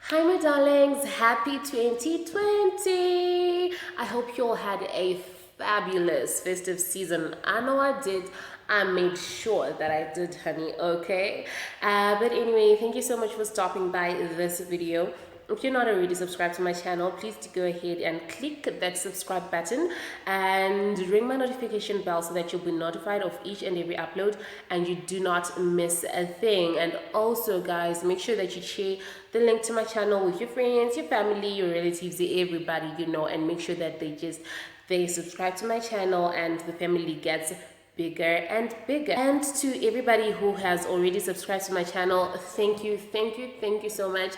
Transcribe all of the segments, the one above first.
Hi, my darlings. Happy 2020. I hope you all had a fabulous festive season. I know I did. I made sure that I did, honey, okay? But anyway, thank you so much for stopping by this video. If you're not already subscribed to my channel, please do go ahead and click that subscribe button and ring my notification bell so that you'll be notified of each and every upload and you do not miss a thing. And also, guys, make sure that you share the link to my channel with your friends, your family, your relatives, everybody you know, and make sure that they subscribe to my channel and the family gets bigger and bigger. And to everybody who has already subscribed to my channel, thank you, thank you so much.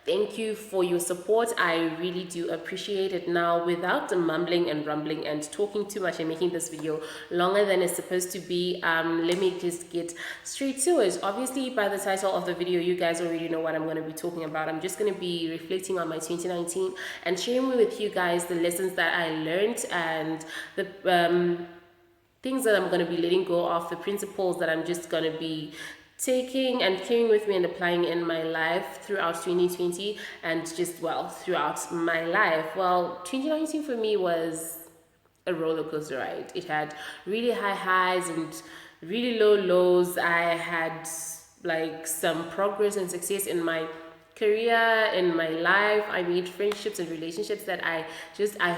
Thank you for your support. I really do appreciate it. Now, without the mumbling and rumbling and talking too much and making this video longer than it's supposed to be, let me just get straight to it. Obviously, by the title of the video, you guys already know what I'm going to be talking about. I'm just going to be reflecting on my 2019 and sharing with you guys the lessons that I learned and the things that I'm going to be letting go of, the principles that I'm just going to be taking and carrying with me and applying in my life throughout 2020 and just, well, throughout my life. Well, 2019 for me was a roller coaster ride. It had really high highs and really low lows. I had like some progress and success in my career, in my life. I made friendships and relationships that I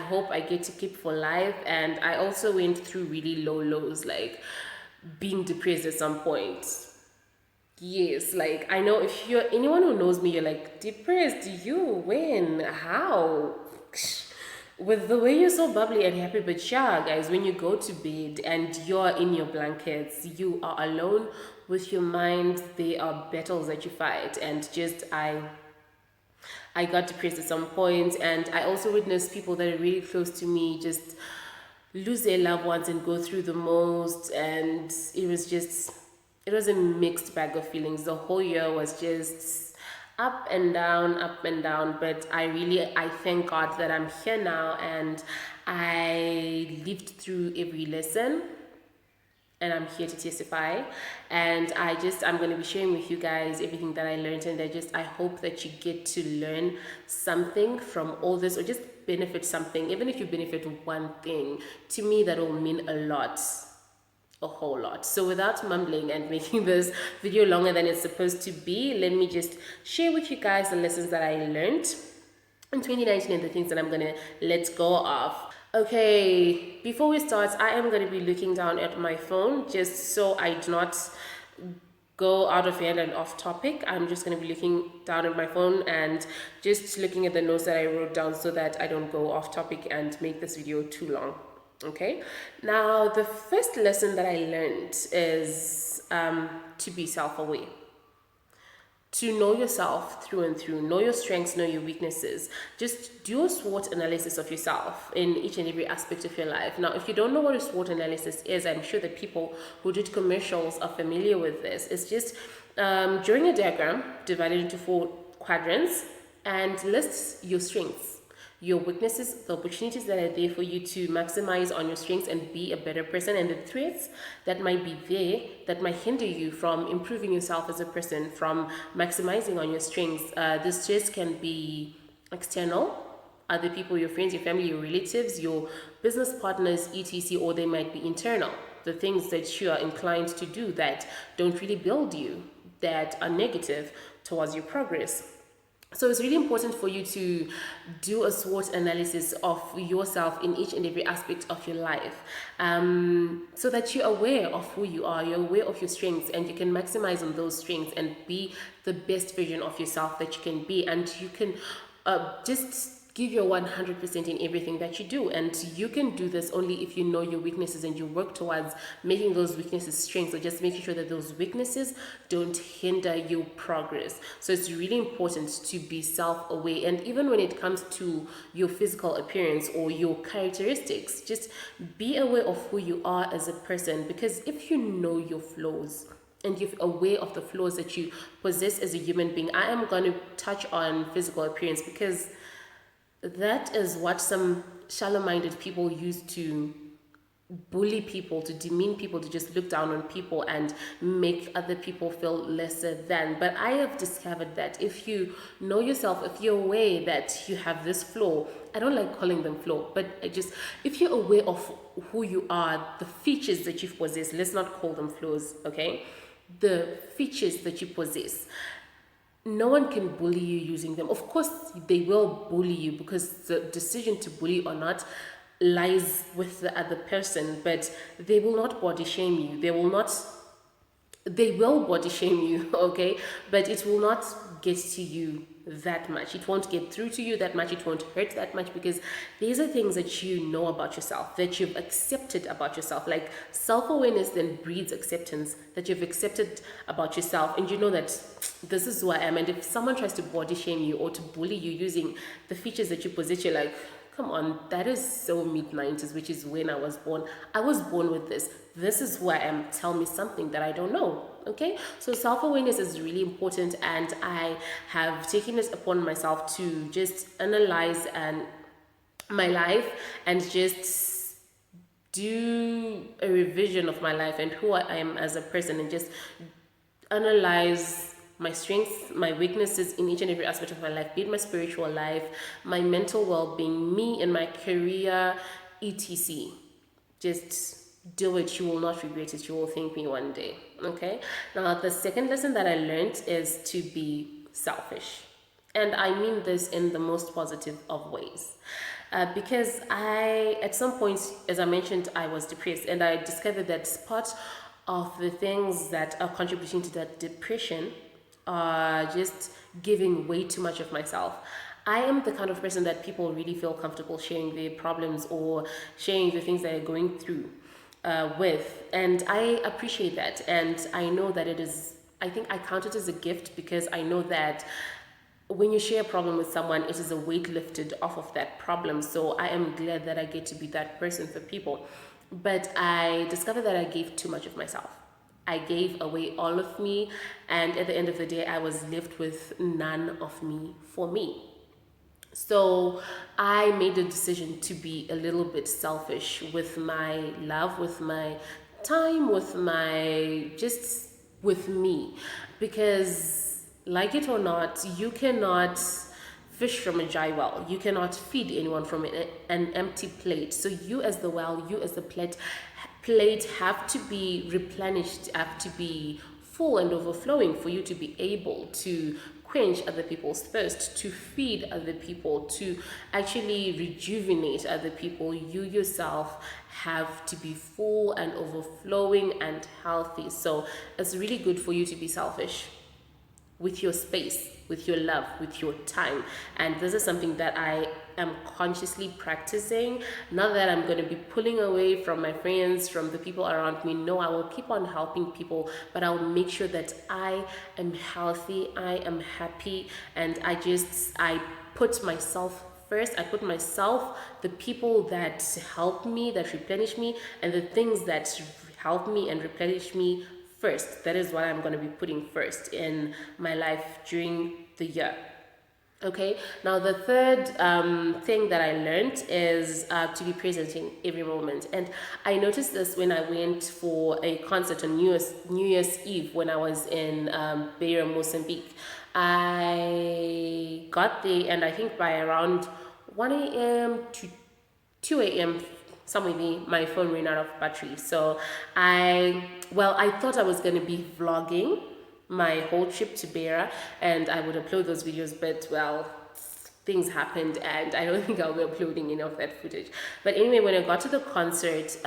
hope I get to keep for life. And I also went through really low lows, like being depressed at some point. Yes, like I know if you're anyone who knows me, you're like, depressed, you when? How? With the way you're so bubbly and happy, but yeah, guys, when you go to bed and you're in your blankets, you are alone with your mind. There are battles that you fight, and just I got depressed at some point, and I also witnessed people that are really close to me just lose their loved ones and go through the most, and it was a mixed bag of feelings. The whole year was just up and down, but I thank God that I'm here now and I lived through every lesson and I'm here to testify. And I'm going to be sharing with you guys everything that I learned, and I hope that you get to learn something from all this, or just benefit something. Even if you benefit one thing, to me that will mean a lot, a whole lot. So without mumbling and making this video longer than it's supposed to be, let me just share with you guys the lessons that I learned in 2019 and the things that I'm gonna let go of. Okay, before we start, I am going to be looking down at my phone just so I do not go out of hand and off topic. I'm just going to be looking down at my phone and just looking at the notes that I wrote down so that I don't go off topic and make this video too long. Okay, now the first lesson that I learned is to be self-aware, to know yourself through and through, know your strengths, know your weaknesses. Just do a SWOT analysis of yourself in each and every aspect of your life. Now, if you don't know what a SWOT analysis is, I'm sure that people who did commercials are familiar with this. It's just drawing a diagram divided into 4 quadrants and lists your strengths, your weaknesses, the opportunities that are there for you to maximize on your strengths and be a better person, and the threats that might be there that might hinder you from improving yourself as a person, from maximizing on your strengths. This stress can be external, other people, your friends, your family, your relatives, your business partners, etc., or they might be internal, the things that you are inclined to do that don't really build you, that are negative towards your progress. So it's really important for you to do a SWOT analysis of yourself in each and every aspect of your life, so that you're aware of who you are, you're aware of your strengths, and you can maximize on those strengths and be the best version of yourself that you can be. And you can just give your 100% in everything that you do. And you can do this only if you know your weaknesses and you work towards making those weaknesses strengths, or just making sure that those weaknesses don't hinder your progress. So it's really important to be self-aware. And even when it comes to your physical appearance or your characteristics, just be aware of who you are as a person. Because if you know your flaws and you're aware of the flaws that you possess as a human being, I am going to touch on physical appearance because that is what some shallow-minded people use to bully people, to demean people, to just look down on people and make other people feel lesser than. But I have discovered that if you know yourself, if you're aware that you have this flaw, I don't like calling them flaw, but if you're aware of who you are, the features that you possess, let's not call them flaws, okay? The features that you possess, no one can bully you using them. Of course, they will bully you because the decision to bully or not lies with the other person, but they will not body shame you. They will body shame you, okay? But it will not get to you that much. It won't get through to you that much. It won't hurt that much because these are things that you know about yourself, that you've accepted about yourself. Like self-awareness then breeds acceptance, that you've accepted about yourself and you know that this is who I am. And if someone tries to body shame you or to bully you using the features that you possess, you're like, come on, that is so mid-90s, which is when I was born. I was born with this. This is who I am. Tell me something that I don't know. Okay, so self-awareness is really important, and I have taken it upon myself to just analyze my life and just do a revision of my life and who I am as a person, and just analyze my strengths, my weaknesses in each and every aspect of my life, be it my spiritual life, my mental well-being, me and my career, etc. Just do it. You will not regret it. You will thank me one day. Okay. Now, the second lesson that I learned is to be selfish. And I mean this in the most positive of ways. Because at some point, as I mentioned, I was depressed, and I discovered that part of the things that are contributing to that depression are just giving way too much of myself. I am the kind of person that people really feel comfortable sharing their problems or sharing the things that they're going through with. And I appreciate that. And I know that I think I count it as a gift because I know that when you share a problem with someone, it is a weight lifted off of that problem. So I am glad that I get to be that person for people. But I discovered that I gave too much of myself. I gave away all of me, and at the end of the day, I was left with none of me for me. So I made a decision to be a little bit selfish with my love, with my time, with me. Because, like it or not, you cannot fish from a dry well. You cannot feed anyone from an empty plate. So you as the well, you as the plate have to be replenished, have to be full and overflowing for you to be able to quench other people's thirst, to feed other people, to actually rejuvenate other people. You yourself have to be full and overflowing and healthy. So it's really good for you to be selfish with your space, with your love, with your time. And this is something that I am consciously practicing. Not that I'm going to be pulling away from my friends, from the people around me. No, I will keep on helping people, but I will make sure that I am healthy, I am happy, and I put myself first. I put myself, the people that help me, that replenish me, and the things that help me and replenish me first. That is what I'm going to be putting first in my life during the year. Okay, now the third thing that I learned is to be present in every moment. And I noticed this when I went for a concert on New Year's Eve when I was in Beira, Mozambique. I got there, and I think by around 1 a.m. to 2 a.m. somewhere there, my phone ran out of battery. So I thought I was going to be vlogging my whole trip to Beira, and I would upload those videos, but things happened, and I don't think I'll be uploading any of that footage. But anyway, when I got to the concert,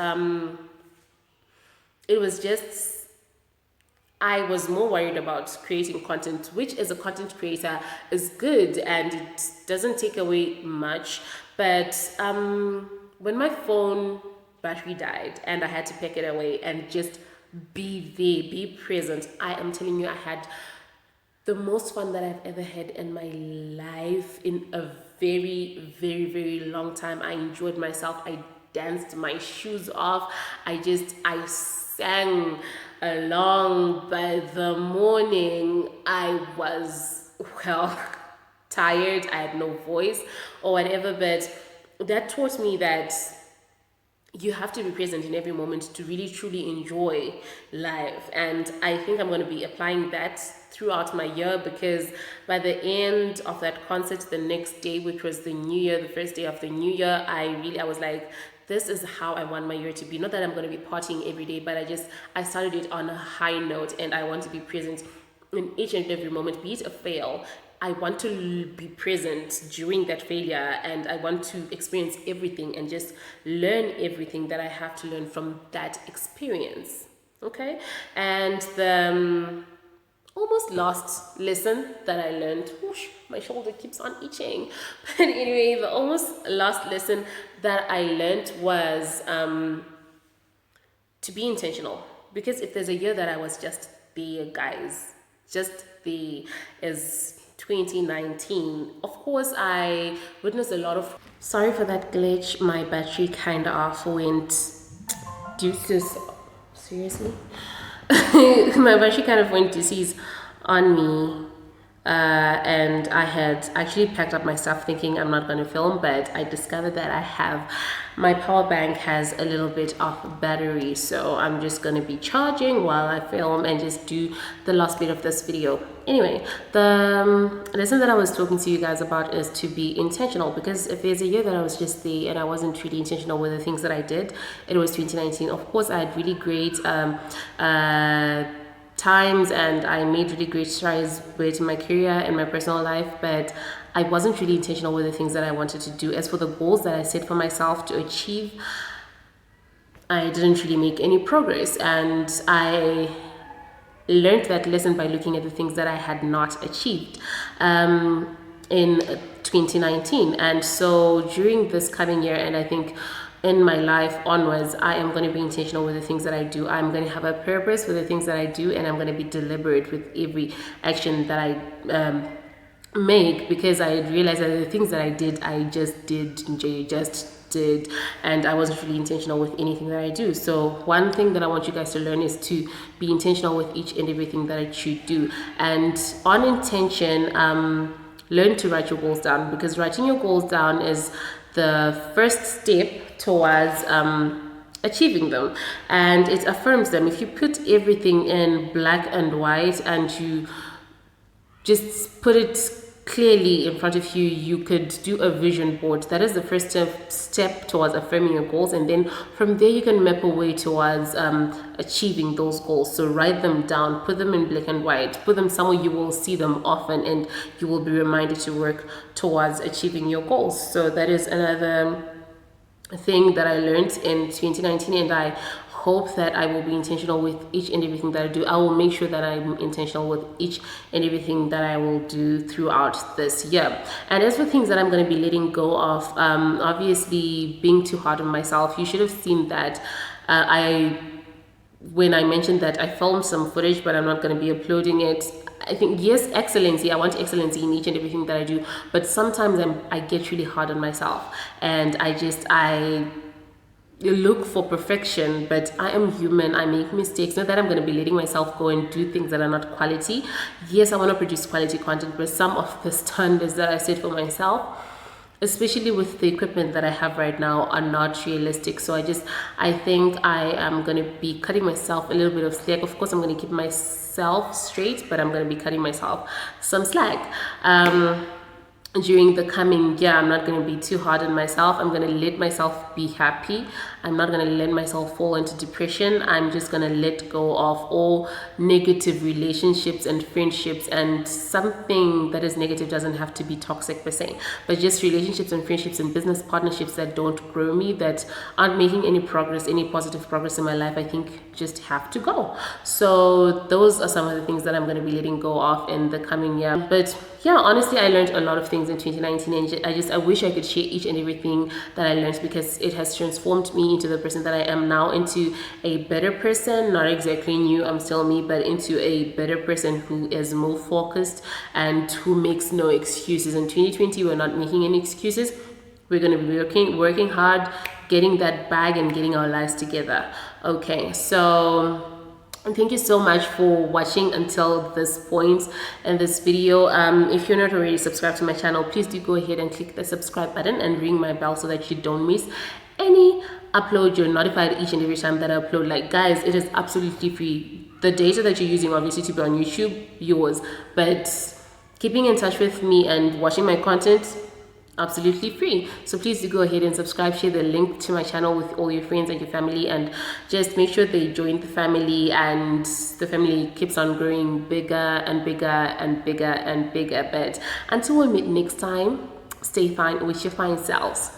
it was just, I was more worried about creating content, which as a content creator is good and it doesn't take away much. But when my phone battery died and I had to pack it away and just be there, be present, I am telling you, I had the most fun that I've ever had in my life in a very, very, very long time. I enjoyed myself. I danced my shoes off. I sang along. By the morning, I was, tired. I had no voice or whatever, but that taught me that you have to be present in every moment to really truly enjoy life. And I think I'm going to be applying that throughout my year, because by the end of that concert the next day, which was the new year, the first day of the new year, I was like, this is how I want my year to be. Not that I'm going to be partying every day, but I started it on a high note, and I want to be present in each and every moment, be it a fail. I want to be present during that failure, and I want to experience everything and just learn everything that I have to learn from that experience. Okay? And the almost last lesson that I learned, whoosh, my shoulder keeps on itching. But anyway, the almost last lesson that I learned was to be intentional. Because if there's a year that I was just there, guys, just there, is 2019. Of course, I witnessed a lot of. Sorry for that glitch. My battery kind of went due to. Seriously? My battery kind of went disease on me. And I had actually packed up my stuff thinking I'm not going to film, but I discovered that my power bank has a little bit of battery, so I'm just going to be charging while I film and just do the last bit of this video. Anyway, the lesson that I was talking to you guys about is to be intentional, because if there's a year that I was just there and I wasn't really intentional with the things that I did, it was 2019. Of course, I had really great times, and I made really great strides with my career and my personal life, but I wasn't really intentional with the things that I wanted to do. As for the goals that I set for myself to achieve, I didn't really make any progress, and I learned that lesson by looking at the things that I had not achieved in 2019. And so during this coming year, and I think in my life onwards, I am going to be intentional with the things that I do. I'm going to have a purpose with the things that I do, and I'm going to be deliberate with every action that I make, because I realized that the things that I did, I just did, and I wasn't really intentional with anything that I do. So one thing that I want you guys to learn is to be intentional with each and everything that you do. And on intention, learn to write your goals down, because writing your goals down is the first step towards achieving them, and it affirms them. If you put everything in black and white and you just put it clearly in front of you, you could do a vision board. That is the first step towards affirming your goals, and then from there you can map a way towards achieving those goals. So write them down, put them in black and white, put them somewhere you will see them often, and you will be reminded to work towards achieving your goals. So that is another thing that I learned in 2019, and I hope that I will be intentional with each and everything that I do. I will make sure that I'm intentional with each and everything that I will do throughout this year. And as for things that I'm going to be letting go of, obviously being too hard on myself. You should have seen that when I mentioned that I filmed some footage, but I'm not going to be uploading it. I think, yes, excellency. I want excellency in each and everything that I do, but sometimes I get really hard on myself, and I look for perfection, but I am human. I make mistakes. Not that I'm going to be letting myself go and do things that are not quality. Yes, I want to produce quality content, but some of the standards that I set for myself, especially with the equipment that I have right now, are not realistic. So I think I am going to be cutting myself a little bit of slack. Of course, I'm going to keep myself straight, but I'm going to be cutting myself some slack. During the coming year, I'm not going to be too hard on myself. I'm going to let myself be happy. I'm not going to let myself fall into depression. I'm just going to let go of all negative relationships and friendships. And something that is negative doesn't have to be toxic per se, but just relationships and friendships and business partnerships that don't grow me, that aren't making any progress, any positive progress in my life, I think just have to go. So those are some of the things that I'm going to be letting go of in the coming year. But yeah, honestly, I learned a lot of things in 2019, and I wish I could share each and everything that I learned, because it has transformed me into the person that I am now, into a better person. Not exactly new, I'm still me, but into a better person who is more focused and who makes no excuses. In 2020, we're not making any excuses. We're going to be working hard, getting that bag and getting our lives together. Okay, so thank you so much for watching until this point in this video. If you're not already subscribed to my channel, please do go ahead and click the subscribe button and ring my bell so that you don't miss any upload, you're notified each and every time that I upload. Like, guys, it is absolutely free. The data that you're using, obviously, to be on YouTube, yours, but keeping in touch with me and watching my content, absolutely free. So please do go ahead and subscribe, share the link to my channel with all your friends and your family, and just make sure they join the family, and the family keeps on growing bigger and bigger and bigger and bigger. But until we meet next time, stay fine with your fine selves.